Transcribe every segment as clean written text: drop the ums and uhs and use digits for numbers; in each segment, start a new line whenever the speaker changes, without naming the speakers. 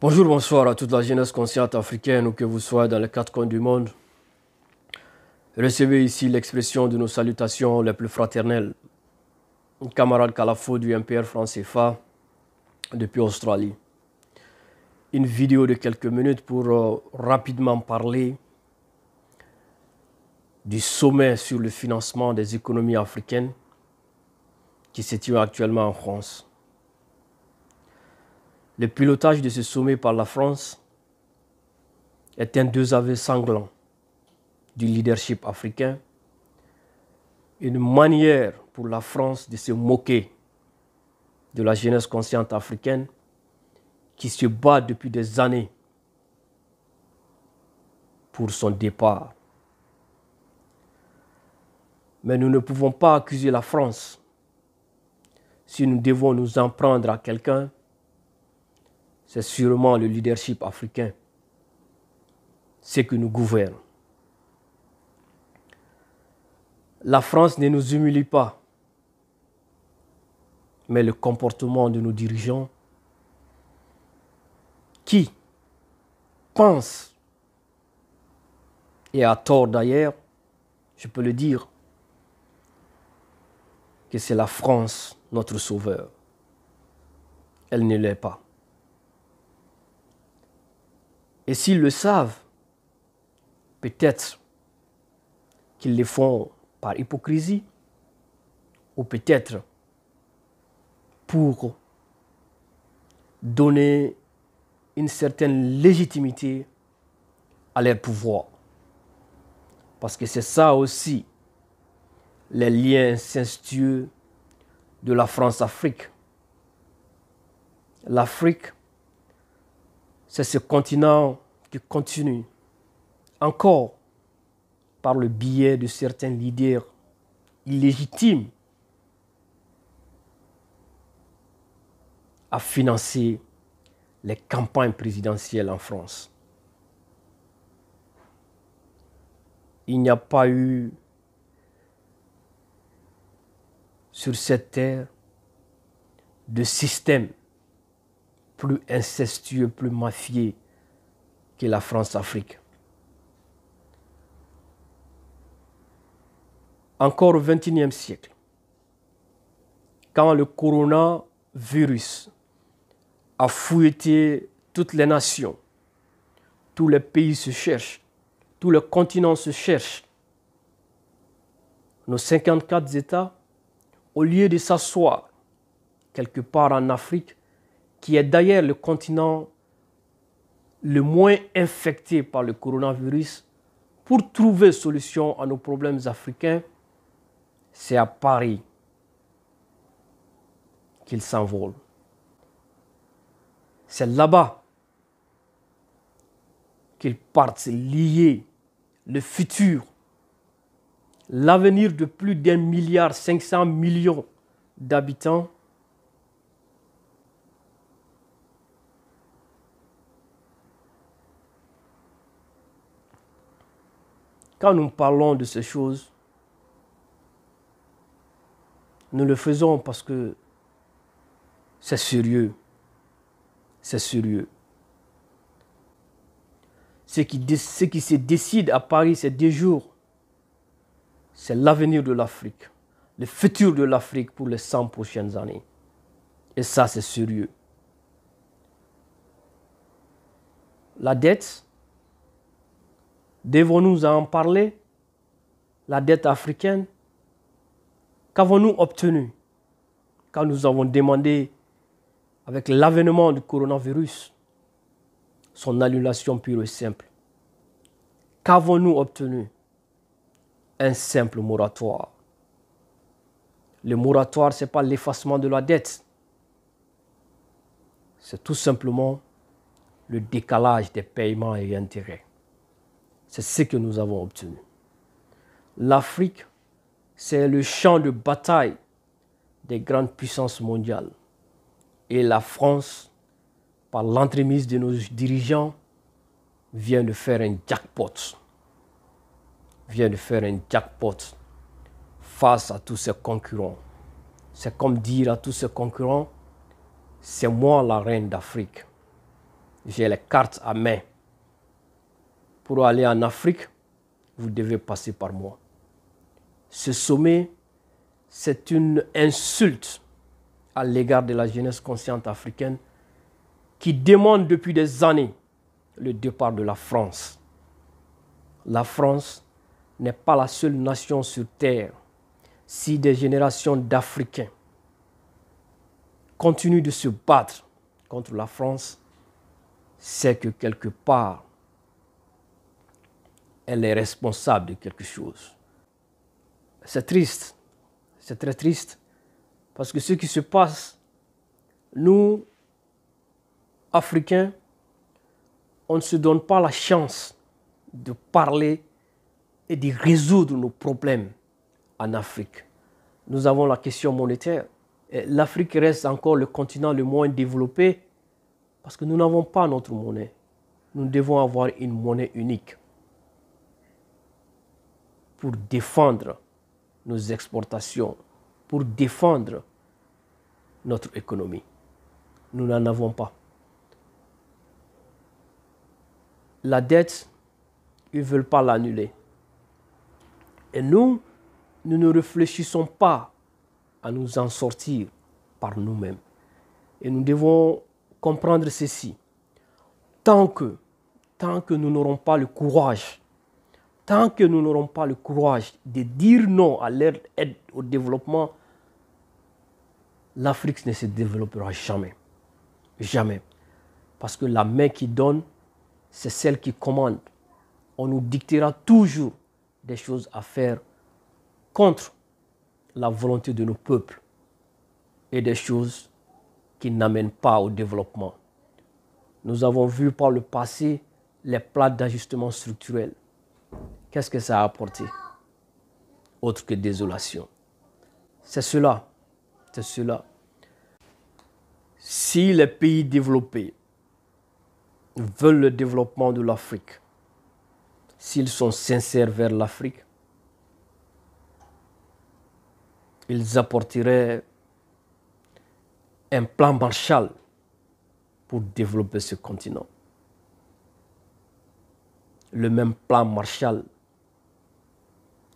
Bonjour, bonsoir à toute la jeunesse consciente africaine, où que vous soyez dans les quatre coins du monde. Recevez ici l'expression de nos salutations les plus fraternelles. Camarade Kalafo du MPR France CFA depuis Australie. Une vidéo de quelques minutes pour rapidement parler du sommet sur le financement des économies africaines qui se tient actuellement en France. Le pilotage de ce sommet par la France est un désaveu sanglant du leadership africain, une manière pour la France de se moquer de la jeunesse consciente africaine qui se bat depuis des années pour son départ. Mais nous ne pouvons pas accuser la France. Si nous devons nous en prendre à quelqu'un, c'est sûrement le leadership africain, ce qui nous gouverne. La France ne nous humilie pas, mais le comportement de nos dirigeants qui pensent, et à tort d'ailleurs, je peux le dire, que c'est la France notre sauveur. Elle ne l'est pas. Et s'ils le savent, peut-être qu'ils le font par hypocrisie, ou peut-être pour donner une certaine légitimité à leur pouvoir. Parce que c'est ça aussi, les liens incestueux de la France-Afrique. L'Afrique, c'est ce continent qui continue encore par le biais de certains leaders illégitimes à financer les campagnes présidentielles en France. Il n'y a pas eu sur cette terre de système plus incestueux, plus mafieux que la France-Afrique. Encore au XXIe siècle, quand le coronavirus a fouetté toutes les nations, tous les pays se cherchent, tous les continents se cherchent, nos 54 États, au lieu de s'asseoir quelque part en Afrique, qui est d'ailleurs le continent le moins infecté par le coronavirus, pour trouver solution à nos problèmes africains, c'est à Paris qu'ils s'envolent. C'est là-bas qu'ils partent lier le futur, l'avenir de plus d'1,5 milliard d'habitants Quand nous parlons de ces choses, nous le faisons parce que c'est sérieux. C'est sérieux. Ce qui se décide à Paris ces 2 jours, c'est l'avenir de l'Afrique, le futur de l'Afrique pour les 100 prochaines années. Et ça, c'est sérieux. La dette, devons-nous en parler? La dette africaine, qu'avons-nous obtenu quand nous avons demandé, avec l'avènement du coronavirus, son annulation pure et simple? Qu'avons-nous obtenu? Un simple moratoire. Le moratoire, ce n'est pas l'effacement de la dette. C'est tout simplement le décalage des paiements et intérêts. C'est ce que nous avons obtenu. L'Afrique, c'est le champ de bataille des grandes puissances mondiales. Et la France, par l'entremise de nos dirigeants, vient de faire un jackpot. Face à tous ses concurrents. C'est comme dire à tous ses concurrents, c'est moi la reine d'Afrique. j'ai les cartes à main. Pour aller en Afrique, vous devez passer par moi. Ce sommet, c'est une insulte à l'égard de la jeunesse consciente africaine qui demande depuis des années le départ de la France. La France n'est pas la seule nation sur Terre. Si des générations d'Africains continuent de se battre contre la France, c'est que quelque part, elle est responsable de quelque chose. C'est triste, c'est très triste, parce que ce qui se passe, nous, Africains, on ne se donne pas la chance de parler et de résoudre nos problèmes en Afrique. Nous avons la question monétaire. L'Afrique reste encore le continent le moins développé parce que nous n'avons pas notre monnaie. Nous devons avoir une monnaie unique pour défendre nos exportations, pour défendre notre économie. Nous n'en avons pas. La dette, ils ne veulent pas l'annuler. Et nous ne réfléchissons pas à nous en sortir par nous-mêmes. Et nous devons comprendre ceci. Tant que nous n'aurons pas le courage, de dire non à l'aide au développement, l'Afrique ne se développera jamais. Jamais. Parce que la main qui donne, c'est celle qui commande. On nous dictera toujours des choses à faire contre la volonté de nos peuples et des choses qui n'amènent pas au développement. Nous avons vu par le passé les plans d'ajustement structurel. Qu'est-ce que ça a apporté? Autre que désolation. C'est cela. Si les pays développés veulent le développement de l'Afrique, s'ils sont sincères vers l'Afrique, ils apporteraient un plan Marshall pour développer ce continent. Le même plan Marshall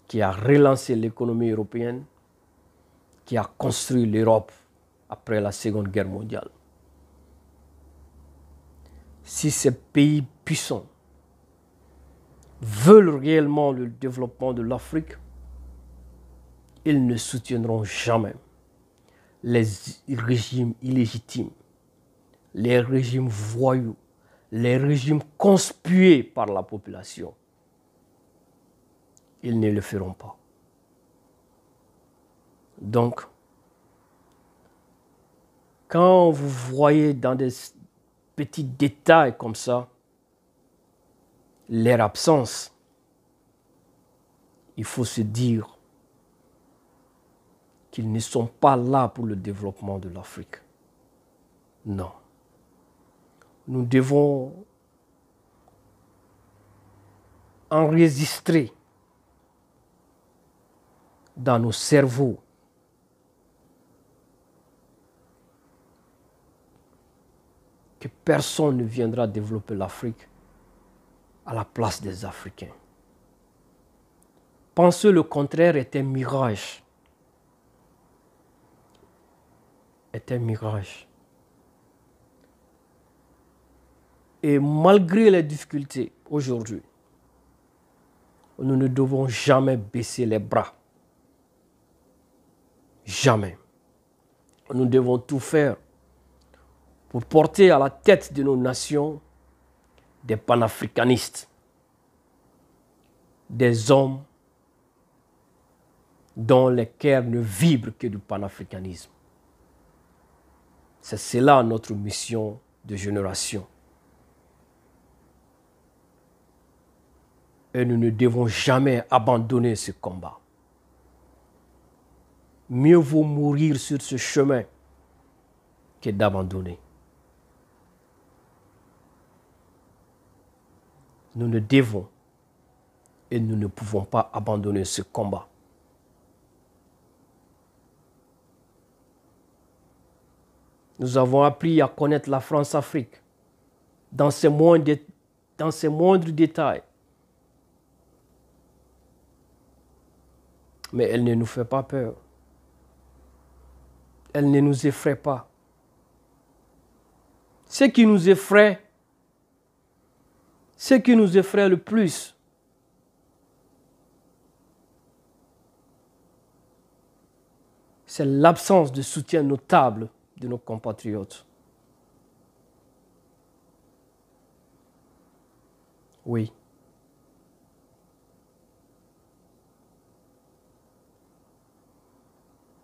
qui a relancé l'économie européenne, qui a construit l'Europe après la Seconde Guerre mondiale. Si ces pays puissants veulent réellement le développement de l'Afrique, ils ne soutiendront jamais les régimes illégitimes, les régimes voyous, les régimes conspués par la population. Ils ne le feront pas. Donc, quand vous voyez dans des petits détails comme ça leur absence, il faut se dire qu'ils ne sont pas là pour le développement de l'Afrique. Non. Nous devons enregistrer dans nos cerveaux que personne ne viendra développer l'Afrique à la place des Africains. Penser le contraire est un mirage. Et malgré les difficultés aujourd'hui, nous ne devons jamais baisser les bras. Jamais. Nous devons tout faire pour porter à la tête de nos nations des panafricanistes, des hommes dont les cœurs ne vibrent que du panafricanisme. C'est cela notre mission de génération. Et nous ne devons jamais abandonner ce combat. Mieux vaut mourir sur ce chemin que d'abandonner. Nous ne devons et nous ne pouvons pas abandonner ce combat. Nous avons appris à connaître la France-Afrique. dans ses moindres détails. Mais elle ne nous fait pas peur. Elle ne nous effraie pas. Ce qui nous effraie le plus, c'est l'absence de soutien notable de nos compatriotes. Oui.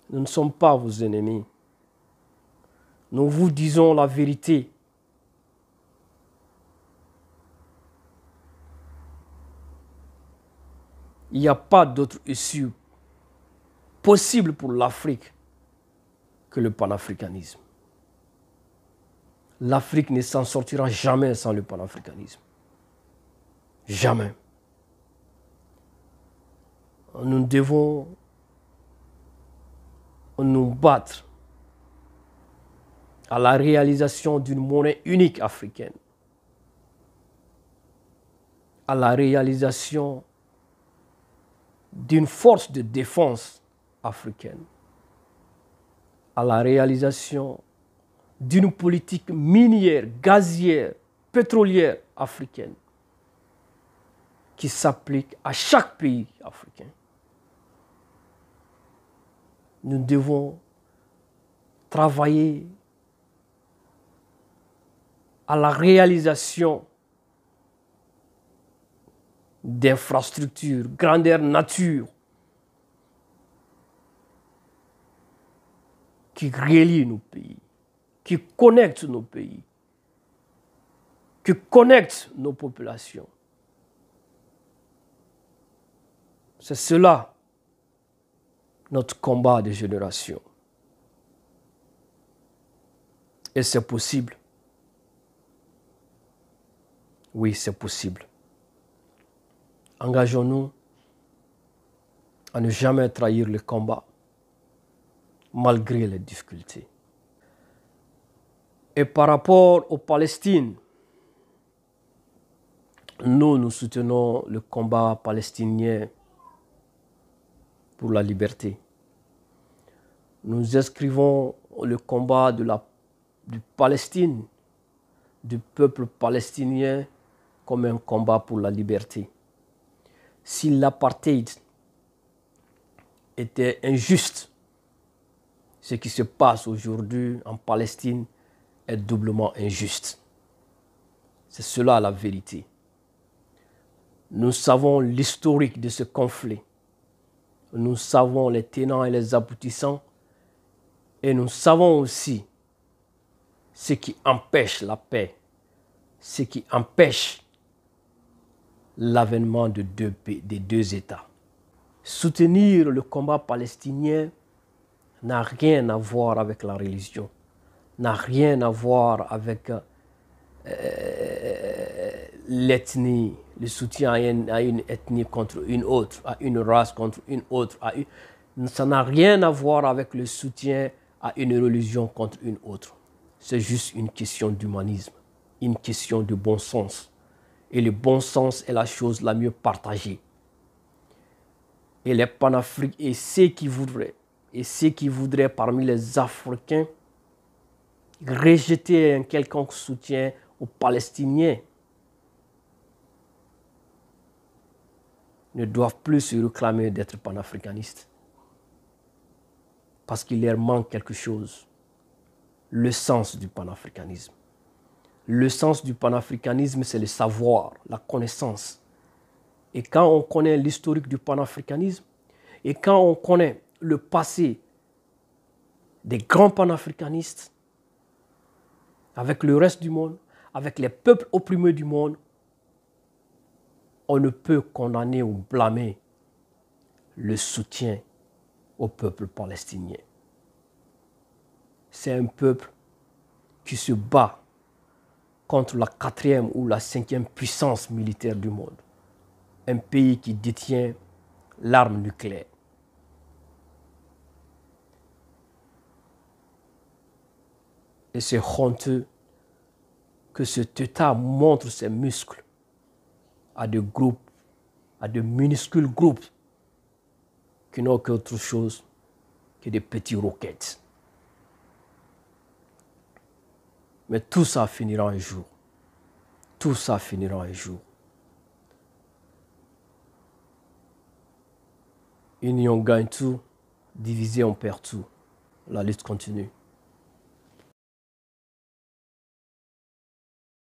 Nous ne sommes pas vos ennemis. Nous vous disons la vérité. Il n'y a pas d'autre issue possible pour l'Afrique que le panafricanisme. L'Afrique ne s'en sortira jamais sans le panafricanisme. Jamais. Nous devons nous battre à la réalisation d'une monnaie unique africaine, à la réalisation d'une force de défense africaine, à la réalisation d'une politique minière, gazière, pétrolière africaine qui s'applique à chaque pays africain. Nous devons travailler à la réalisation d'infrastructures, grandeur nature, qui relient nos pays, qui connectent nos pays, qui connectent nos populations. C'est cela notre combat de génération. Et c'est possible. Oui, c'est possible. Engageons-nous à ne jamais trahir le combat, malgré les difficultés. Et par rapport aux Palestines, nous soutenons le combat palestinien pour la liberté. Nous inscrivons le combat de Palestine, du peuple palestinien, comme un combat pour la liberté. Si l'apartheid était injuste, ce qui se passe aujourd'hui en Palestine est doublement injuste. C'est cela la vérité. Nous savons l'historique de ce conflit. Nous savons les tenants et les aboutissants. Et nous savons aussi ce qui empêche la paix, ce qui empêche l'avènement des deux États. Soutenir le combat palestinien n'a rien à voir avec la religion, n'a rien à voir avec l'ethnie, le soutien à une ethnie contre une autre, à une race contre une autre. Ça n'a rien à voir avec le soutien à une religion contre une autre. C'est juste une question d'humanisme, une question de bon sens. Et le bon sens est la chose la mieux partagée. Et les panafricains, et ceux qui voudraient parmi les Africains rejeter un quelconque soutien aux Palestiniens ne doivent plus se réclamer d'être panafricanistes. Parce qu'il leur manque quelque chose, le sens du panafricanisme. Le sens du panafricanisme, c'est le savoir, la connaissance. Et quand on connaît l'historique du panafricanisme, et quand on connaît le passé des grands panafricanistes, avec le reste du monde, avec les peuples opprimés du monde, on ne peut condamner ou blâmer le soutien au peuple palestinien. C'est un peuple qui se bat contre la 4e ou la 5e puissance militaire du monde. Un pays qui détient l'arme nucléaire. Et c'est honteux que cet État montre ses muscles à des groupes, à de minuscules groupes qui n'ont qu'autre chose que des petits roquettes. Mais tout ça finira un jour. Tout ça finira un jour. Union gagne tout, divisé on perd tout. La lutte continue.